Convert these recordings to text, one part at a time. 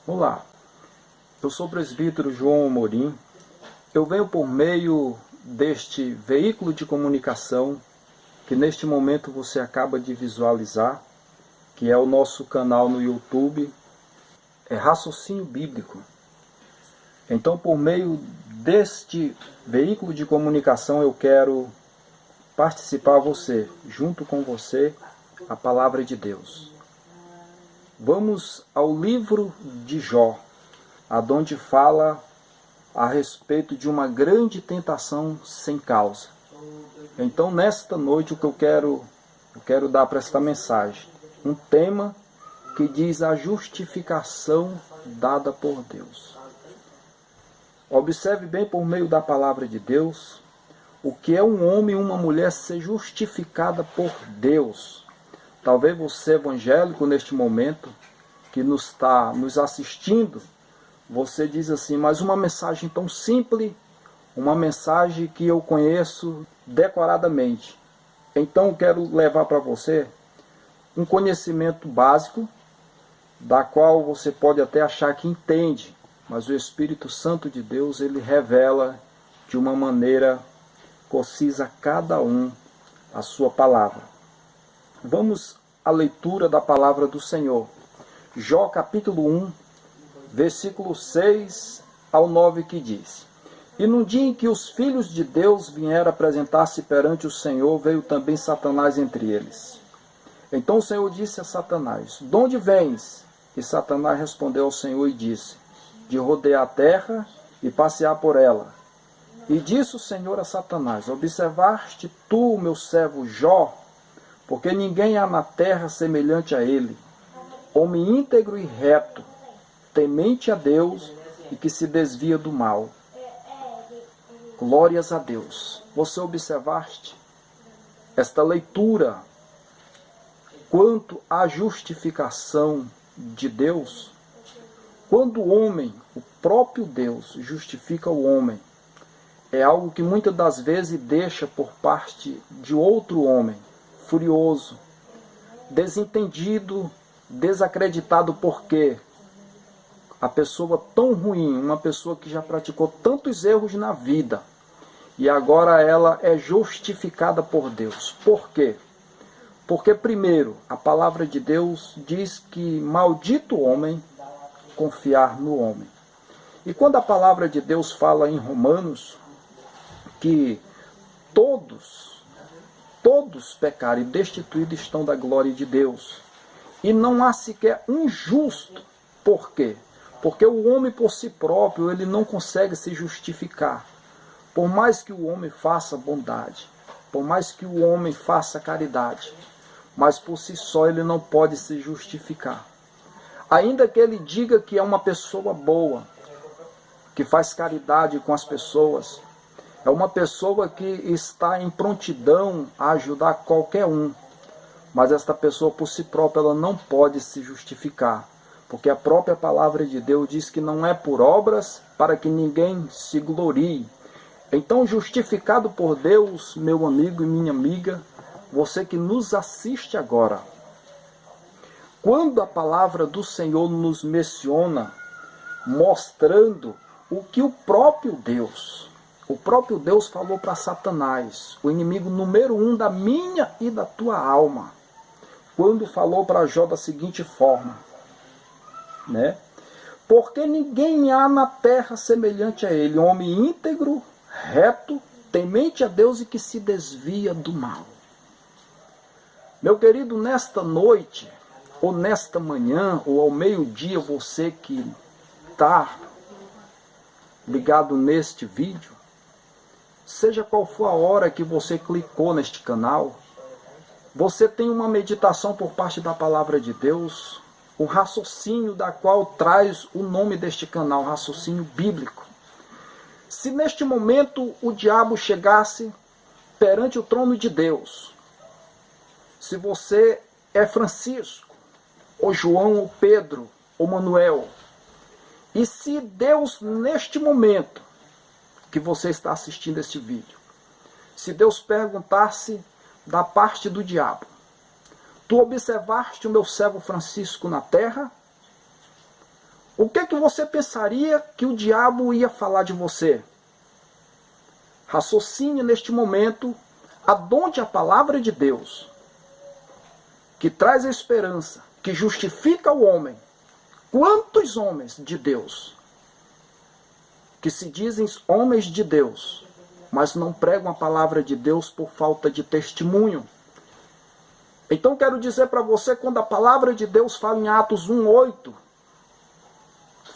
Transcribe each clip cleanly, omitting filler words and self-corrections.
Olá, eu sou o presbítero João Amorim. Eu venho por meio deste veículo de comunicação que neste momento você acaba de visualizar, que é o nosso canal no YouTube, é Raciocínio Bíblico. Então, por meio deste veículo de comunicação, eu quero participar junto com você, a palavra de Deus. Vamos ao livro de Jó, aonde fala a respeito de uma grande tentação sem causa. Então, nesta noite, o que eu quero dar para esta mensagem, um tema que diz a justificação dada por Deus. Observe bem por meio da palavra de Deus o que é um homem e uma mulher ser justificada por Deus. Talvez você evangélico neste momento, que está nos assistindo, você diz assim, mas uma mensagem tão simples, uma mensagem que eu conheço decoradamente. Então eu quero levar para você um conhecimento básico, da qual você pode até achar que entende, mas o Espírito Santo de Deus, ele revela de uma maneira concisa a cada um a sua palavra. Vamos à leitura da palavra do Senhor. Jó capítulo 1, versículo 6 ao 9, que diz: E no dia em que os filhos de Deus vieram apresentar-se perante o Senhor, veio também Satanás entre eles. Então o Senhor disse a Satanás: De onde vens? E Satanás respondeu ao Senhor e disse: De rodear a terra e passear por ela. E disse o Senhor a Satanás: Observaste tu, meu servo Jó, porque ninguém há na terra semelhante a ele, homem íntegro e reto, temente a Deus e que se desvia do mal. Glórias a Deus. Você observaste esta leitura quanto à justificação de Deus? Quando o homem, o próprio Deus, justifica o homem, é algo que muitas das vezes deixa por parte de outro homem, furioso, desentendido, desacreditado, porque a pessoa tão ruim, uma pessoa que já praticou tantos erros na vida, e agora ela é justificada por Deus. Por quê? Porque primeiro, a palavra de Deus diz que maldito o homem confiar no homem. E quando a palavra de Deus fala em Romanos, que todos pecaram e destituídos estão da glória de Deus, e não há sequer um justo. Por quê? Porque o homem por si próprio, ele não consegue se justificar. Por mais que o homem faça bondade, por mais que o homem faça caridade, mas por si só ele não pode se justificar. Ainda que ele diga que é uma pessoa boa, que faz caridade com as pessoas, é uma pessoa que está em prontidão a ajudar qualquer um, mas esta pessoa por si própria ela não pode se justificar, porque a própria palavra de Deus diz que não é por obras para que ninguém se glorie. Então, justificado por Deus, meu amigo e minha amiga, você que nos assiste agora, quando a palavra do Senhor nos menciona, mostrando o que o próprio Deus falou para Satanás, o inimigo número 1 da minha e da tua alma, quando falou para Jó da seguinte forma, né? Porque ninguém há na terra semelhante a ele, homem íntegro, reto, temente a Deus e que se desvia do mal. Meu querido, nesta noite, ou nesta manhã, ou ao meio-dia, você que está ligado neste vídeo, seja qual for a hora que você clicou neste canal, você tem uma meditação por parte da palavra de Deus, o raciocínio da qual traz o nome deste canal, Raciocínio Bíblico. Se neste momento o diabo chegasse perante o trono de Deus, se você é Francisco, ou João, ou Pedro, ou Manuel, e se Deus neste momento que você está assistindo este vídeo, se Deus perguntasse da parte do diabo: Tu observaste o meu servo Francisco na terra? o que é que você pensaria que o diabo ia falar de você? Raciocine neste momento aonde a palavra de Deus, que traz a esperança, que justifica o homem. Quantos homens de Deus, que se dizem homens de Deus, mas não pregam a palavra de Deus por falta de testemunho? Então quero dizer para você, quando a palavra de Deus fala em Atos 1:8,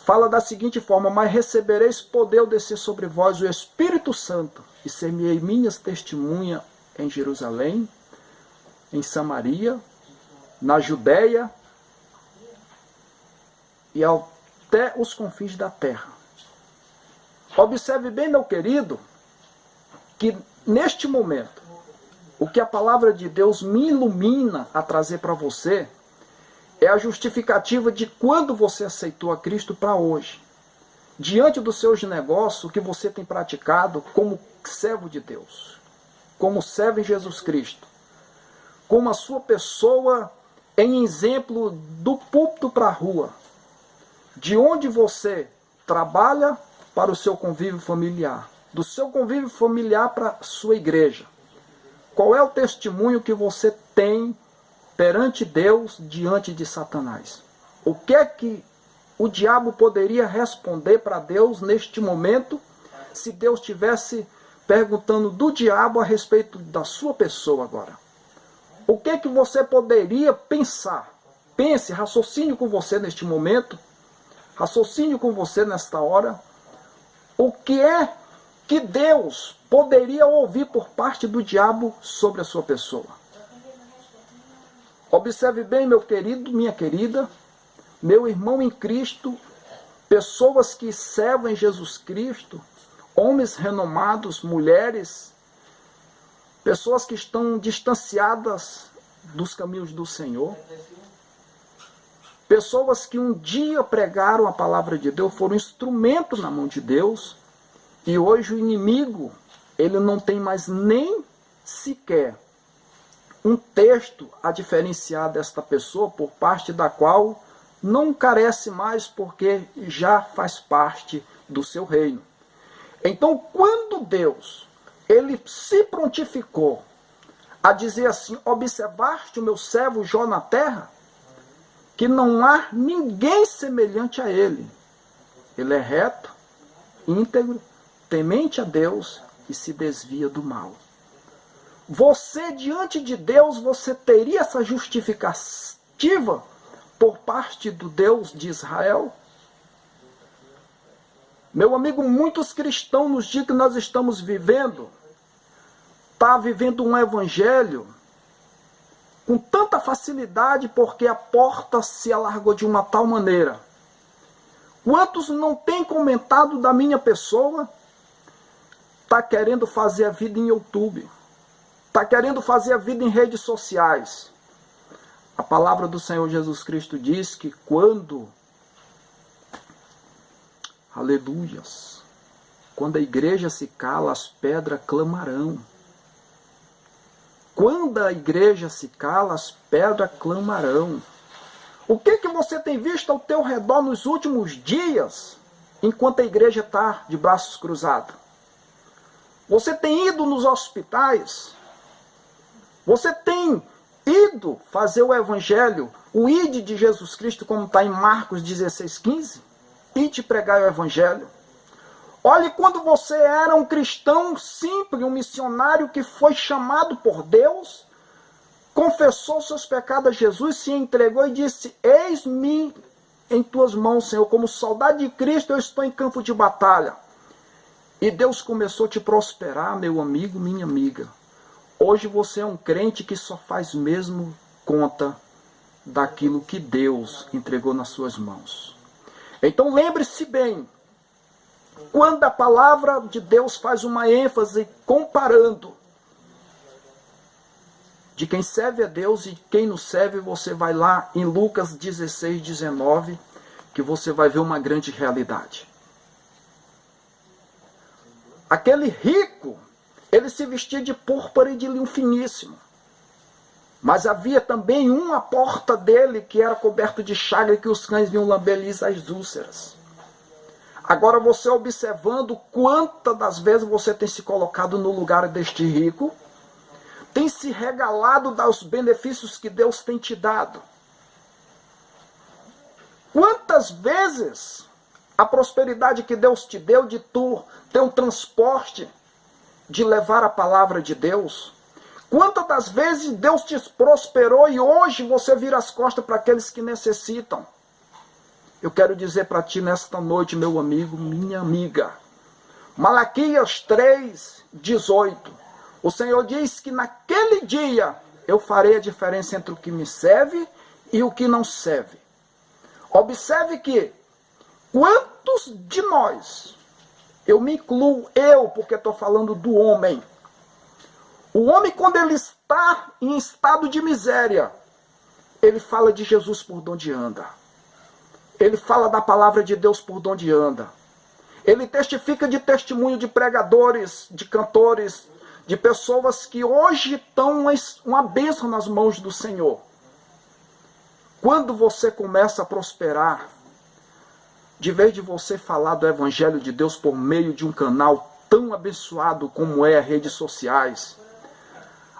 fala da seguinte forma: mas recebereis poder ao descer sobre vós o Espírito Santo, e ser-me-ei minhas testemunhas em Jerusalém, em Samaria, na Judéia e até os confins da terra. Observe bem, meu querido, que neste momento, o que a palavra de Deus me ilumina a trazer para você é a justificativa de quando você aceitou a Cristo para hoje. Diante dos seus negócios, o que você tem praticado como servo de Deus, como servo em Jesus Cristo, como a sua pessoa em exemplo do púlpito para a rua, de onde você trabalha para o seu convívio familiar, do seu convívio familiar para a sua igreja. Qual é o testemunho que você tem perante Deus, diante de Satanás? O que é que o diabo poderia responder para Deus neste momento, se Deus estivesse perguntando do diabo a respeito da sua pessoa agora? O que é que você poderia pensar? Pense, raciocine com você neste momento, raciocine com você nesta hora. O que é que Deus poderia ouvir por parte do diabo sobre a sua pessoa? Observe bem, meu querido, minha querida, meu irmão em Cristo, pessoas que servem Jesus Cristo, homens renomados, mulheres, pessoas que estão distanciadas dos caminhos do Senhor, pessoas que um dia pregaram a palavra de Deus, foram instrumento na mão de Deus, e hoje o inimigo, ele não tem mais nem sequer um texto a diferenciar desta pessoa, por parte da qual não carece mais, porque já faz parte do seu reino. Então, quando Deus, ele se prontificou a dizer assim: observaste o meu servo Jó na terra, que não há ninguém semelhante a ele. Ele é reto, íntegro, temente a Deus e se desvia do mal. Você, diante de Deus, você teria essa justificativa por parte do Deus de Israel? Meu amigo, muitos cristãos nos dias que nós estamos vivendo, está vivendo um evangelho com tanta facilidade porque a porta se alargou de uma tal maneira. Quantos não têm comentado da minha pessoa? Está querendo fazer a vida em YouTube. Está querendo fazer a vida em redes sociais. A palavra do Senhor Jesus Cristo diz que quando, aleluias, quando a igreja se cala, as pedras clamarão. Quando a igreja se cala, as pedras clamarão. O que que você tem visto ao teu redor nos últimos dias, enquanto a igreja está de braços cruzados? Você tem ido nos hospitais? Você tem ido fazer o evangelho, o ide de Jesus Cristo, como está em Marcos 16:15? Ide pregar o evangelho. Olhe, quando você era um cristão simples, um missionário que foi chamado por Deus, confessou seus pecados a Jesus, se entregou e disse: eis-me em tuas mãos, Senhor, como soldado de Cristo eu estou em campo de batalha. E Deus começou a te prosperar, meu amigo, minha amiga. Hoje você é um crente que só faz mesmo conta daquilo que Deus entregou nas suas mãos. Então lembre-se bem, quando a palavra de Deus faz uma ênfase comparando de quem serve a Deus e quem não serve, você vai lá em Lucas 16:19, que você vai ver uma grande realidade. Aquele rico, ele se vestia de púrpura e de linho finíssimo. Mas havia também uma porta dele que era coberta de chaga e que os cães vinham lamber-lhe as úlceras. Agora você observando quantas das vezes você tem se colocado no lugar deste rico, tem se regalado dos benefícios que Deus tem te dado. Quantas vezes a prosperidade que Deus te deu de tu ter um transporte, de levar a palavra de Deus. Quantas das vezes Deus te prosperou e hoje você vira as costas para aqueles que necessitam. Eu quero dizer para ti nesta noite, meu amigo, minha amiga. Malaquias 3:18. O Senhor diz que naquele dia eu farei a diferença entre o que me serve e o que não serve. Observe que quantos de nós, eu me incluo, porque estou falando do homem. O homem, quando ele está em estado de miséria, ele fala de Jesus por onde anda. Ele fala da palavra de Deus por onde anda. Ele testifica de testemunho de pregadores, de cantores, de pessoas que hoje estão uma bênção nas mãos do Senhor. Quando você começa a prosperar, de vez de você falar do Evangelho de Deus por meio de um canal tão abençoado como é as redes sociais,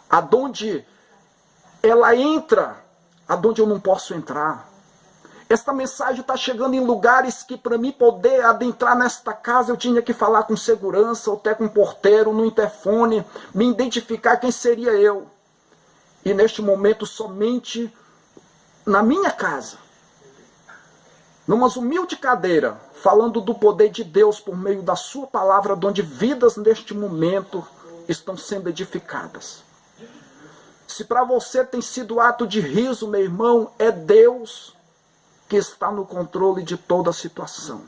aonde ela entra, aonde eu não posso entrar. Esta mensagem está chegando em lugares que para mim poder adentrar nesta casa eu tinha que falar com segurança, ou até com porteiro, no interfone, me identificar quem seria eu. E neste momento somente na minha casa, numa humilde cadeira, falando do poder de Deus por meio da sua palavra, onde vidas neste momento estão sendo edificadas. Se para você tem sido ato de riso, meu irmão, é Deus que está no controle de toda a situação.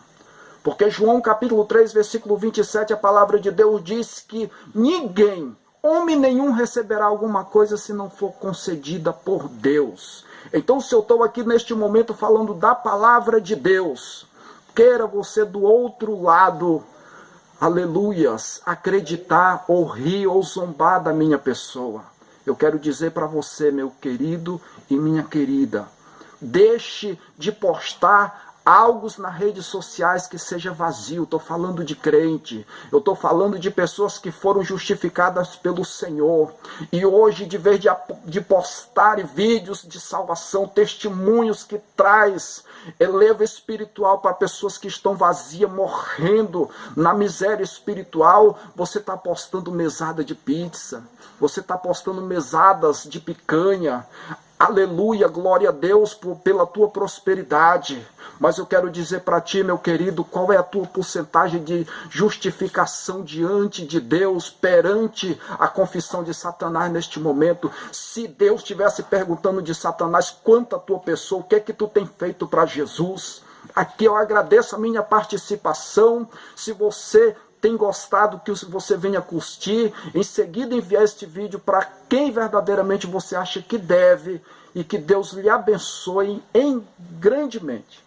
Porque João capítulo 3, versículo 27, a palavra de Deus diz que ninguém, homem nenhum, receberá alguma coisa se não for concedida por Deus. Então, se eu estou aqui neste momento falando da palavra de Deus, queira você do outro lado, aleluias, acreditar ou rir ou zombar da minha pessoa, eu quero dizer para você, meu querido e minha querida, deixe de postar algo nas redes sociais que seja vazio. Estou falando de crente, eu estou falando de pessoas que foram justificadas pelo Senhor. E hoje, de vez de postar vídeos de salvação, testemunhos que traz eleva espiritual para pessoas que estão vazias, morrendo na miséria espiritual, você está postando mesada de pizza, você está postando mesadas de picanha. Aleluia, glória a Deus pela tua prosperidade. Mas eu quero dizer para ti, meu querido, qual é a tua porcentagem de justificação diante de Deus, perante a confissão de Satanás neste momento? Se Deus estivesse perguntando de Satanás quanto a tua pessoa, o que é que tu tem feito para Jesus? Aqui eu agradeço a minha participação. Se você tem gostado, que você venha curtir, em seguida enviar este vídeo para quem verdadeiramente você acha que deve, e que Deus lhe abençoe grandemente.